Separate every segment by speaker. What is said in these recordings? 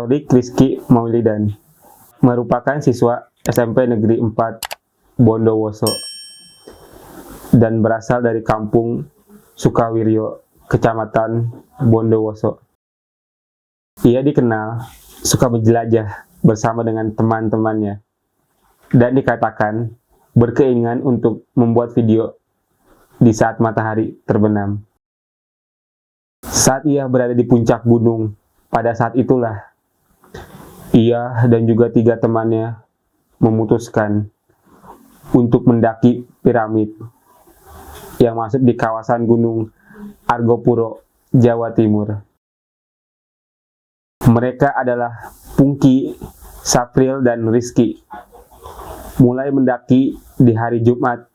Speaker 1: Thorik Rizky Maulidan merupakan siswa SMP Negeri 4 Bondowoso dan berasal dari kampung Sukawiryo, Kecamatan Bondowoso. Ia dikenal suka menjelajah bersama dengan teman-temannya dan dikatakan berkeinginan untuk membuat video di saat matahari terbenam. Saat ia berada di puncak gunung, pada saat itulah ia dan juga 3 temannya memutuskan untuk mendaki piramid yang masuk di kawasan Gunung Argopuro, Jawa Timur. Mereka adalah Pungki, Sapril, dan Rizky. Mulai mendaki di hari Jumat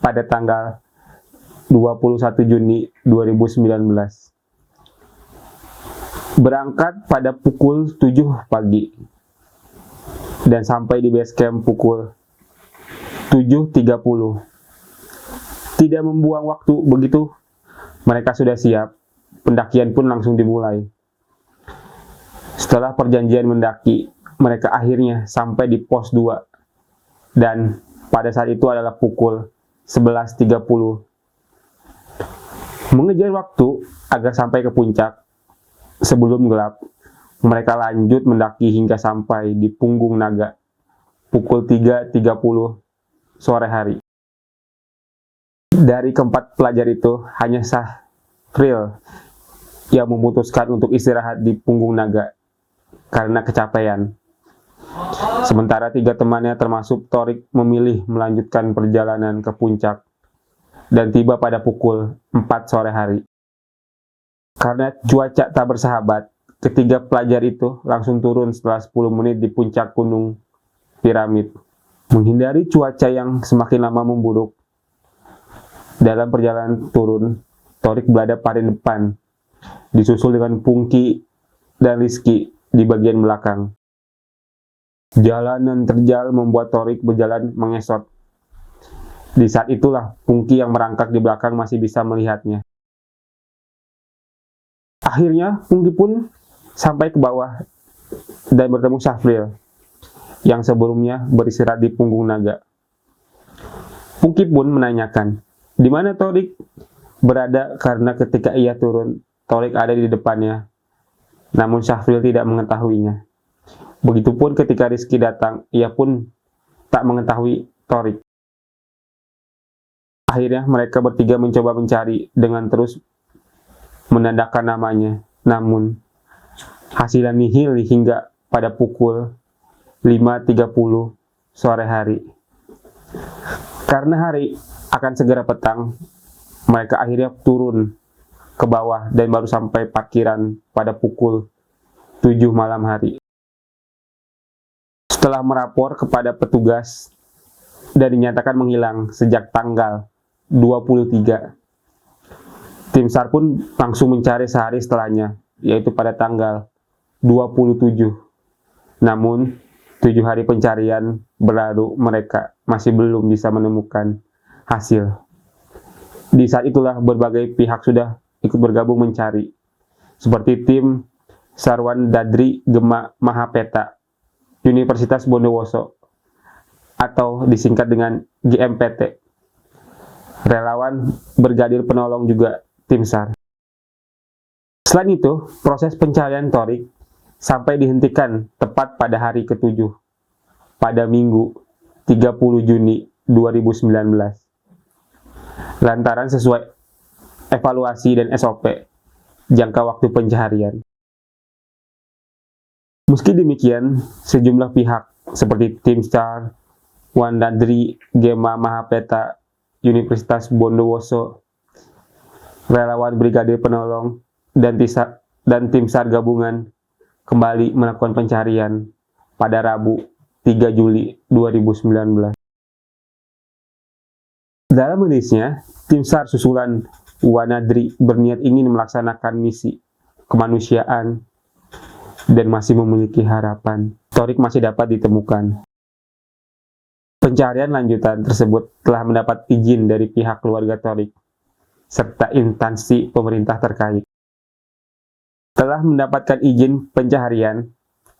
Speaker 1: pada tanggal 21 Juni 2019. Berangkat pada pukul 7 pagi dan sampai di base camp pukul 7.30. Tidak membuang waktu begitu, mereka sudah siap. Pendakian pun langsung dimulai. Setelah perjanjian mendaki, mereka akhirnya sampai di pos 2 dan pada saat itu adalah pukul 11.30. Mengejar waktu agar sampai ke puncak sebelum gelap, mereka lanjut mendaki hingga sampai di Punggung Naga pukul 3.30 sore hari. Dari keempat pelajar itu, hanya Sahril yang memutuskan untuk istirahat di Punggung Naga karena kecapean. Sementara 3 temannya termasuk Thorik memilih melanjutkan perjalanan ke puncak dan tiba pada pukul 4 sore hari. Karena cuaca tak bersahabat, ketiga pelajar itu langsung turun setelah 10 menit di puncak gunung piramid. Menghindari cuaca yang semakin lama memburuk, dalam perjalanan turun, Thorik berada paling depan, disusul dengan Pungki dan Rizky di bagian belakang. Jalanan terjal membuat Thorik berjalan mengesot. Di saat itulah Pungki yang merangkak di belakang masih bisa melihatnya. Akhirnya Pungki pun sampai ke bawah dan bertemu Sahril yang sebelumnya beristirahat di Punggung Naga. Pungki pun menanyakan, di mana Thorik berada karena ketika ia turun, Thorik ada di depannya. Namun Sahril tidak mengetahuinya. Begitupun ketika Rizky datang, ia pun tak mengetahui Thorik. Akhirnya mereka bertiga mencoba mencari dengan terus menandakan namanya, namun hasilnya nihil hingga pada pukul 5.30 sore hari. Karena hari akan segera petang, mereka akhirnya turun ke bawah dan baru sampai parkiran pada pukul 7 malam hari. Setelah merapor kepada petugas dan dinyatakan menghilang sejak tanggal 23, tim SAR pun langsung mencari sehari setelahnya, yaitu pada tanggal 27. Namun, 7 hari pencarian berlalu, mereka masih belum bisa menemukan hasil. Di saat itulah berbagai pihak sudah ikut bergabung mencari, seperti tim Sarwan Dadri Gema Mahapeta, Universitas Bondowoso, atau disingkat dengan GMPT. Relawan Brigadir Penolong juga tim SAR. Selain itu, proses pencarian Thorik sampai dihentikan tepat pada hari ke-7, pada Minggu 30 Juni 2019. Lantaran sesuai evaluasi dan SOP jangka waktu pencarian. Meski demikian, sejumlah pihak seperti tim SAR, Wandadri Gema Mahapeta, Universitas Bondowoso, relawan Brigadir Penolong, dan tim SAR gabungan kembali melakukan pencarian pada Rabu 3 Juli 2019. Dalam rilisnya, tim SAR susulan Wanadri berniat ingin melaksanakan misi kemanusiaan dan masih memiliki harapan Thorik masih dapat ditemukan. Pencarian lanjutan tersebut telah mendapat izin dari pihak keluarga Thorik serta instansi pemerintah terkait. Telah mendapatkan izin pencarian,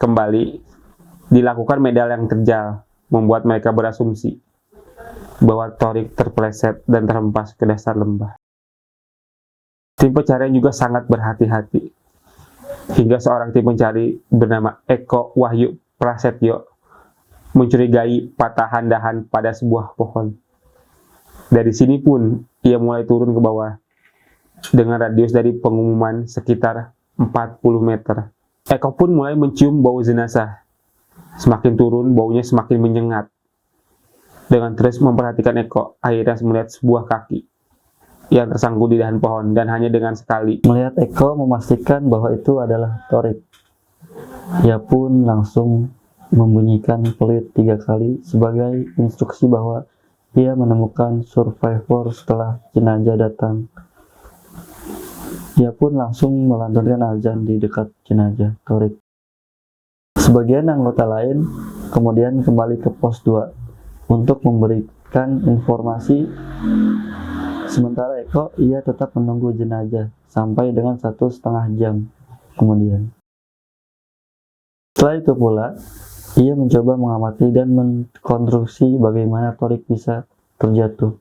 Speaker 1: kembali, dilakukan medal yang terjal, membuat mereka berasumsi bahwa Thorik terpeleset dan terhempas ke dasar lembah. Tim pencarian juga sangat berhati-hati, hingga seorang tim pencari bernama Eko Wahyu Prasetyo mencurigai patahan dahan pada sebuah pohon. Dari sini pun ia mulai turun ke bawah dengan radius dari pengumuman sekitar 40 meter. Eko pun mulai mencium bau jenazah. Semakin turun, baunya semakin menyengat. Dengan terus memperhatikan Eko, akhirnya melihat sebuah kaki yang tersangkut di dahan pohon, dan hanya dengan sekali
Speaker 2: melihat Eko memastikan bahwa itu adalah Thorik. Ia pun langsung membunyikan peluit 3 kali sebagai instruksi bahwa ia menemukan survivor setelah jenazah datang. Ia pun langsung melantunkan azan di dekat jenazah Thorik. Sebagian anggota lain kemudian kembali ke pos 2 untuk memberikan informasi. Sementara Eko, ia tetap menunggu jenazah sampai dengan 1,5 jam kemudian. Setelah itu pula, ia mencoba mengamati dan mengkonstruksi bagaimana Thorik bisa terjatuh.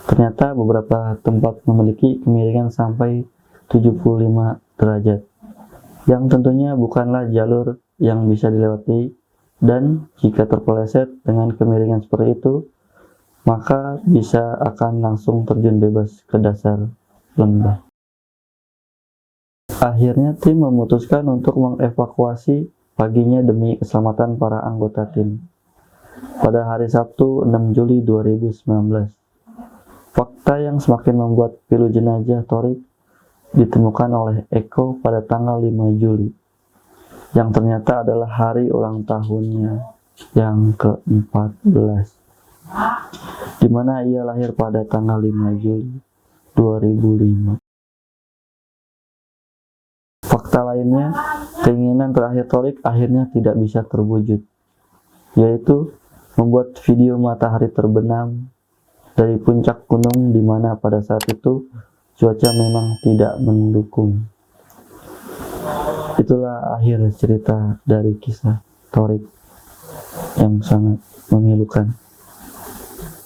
Speaker 2: Ternyata beberapa tempat memiliki kemiringan sampai 75 derajat, yang tentunya bukanlah jalur yang bisa dilewati, dan jika terpeleset dengan kemiringan seperti itu, maka bisa akan langsung terjun bebas ke dasar lembah. Akhirnya tim memutuskan untuk mengevakuasi paginya demi keselamatan para anggota tim. Pada hari Sabtu 6 Juli 2019, fakta yang semakin membuat pilu jenazah Thorik ditemukan oleh Eko pada tanggal 5 Juli, yang ternyata adalah hari ulang tahunnya yang ke-14, di mana ia lahir pada tanggal 5 Juli 2005. Fakta lainnya, keinginan terakhir Thorik akhirnya tidak bisa terwujud, yaitu membuat video matahari terbenam dari puncak gunung, di mana pada saat itu cuaca memang tidak mendukung. Itulah akhir cerita dari kisah Thorik yang sangat memilukan.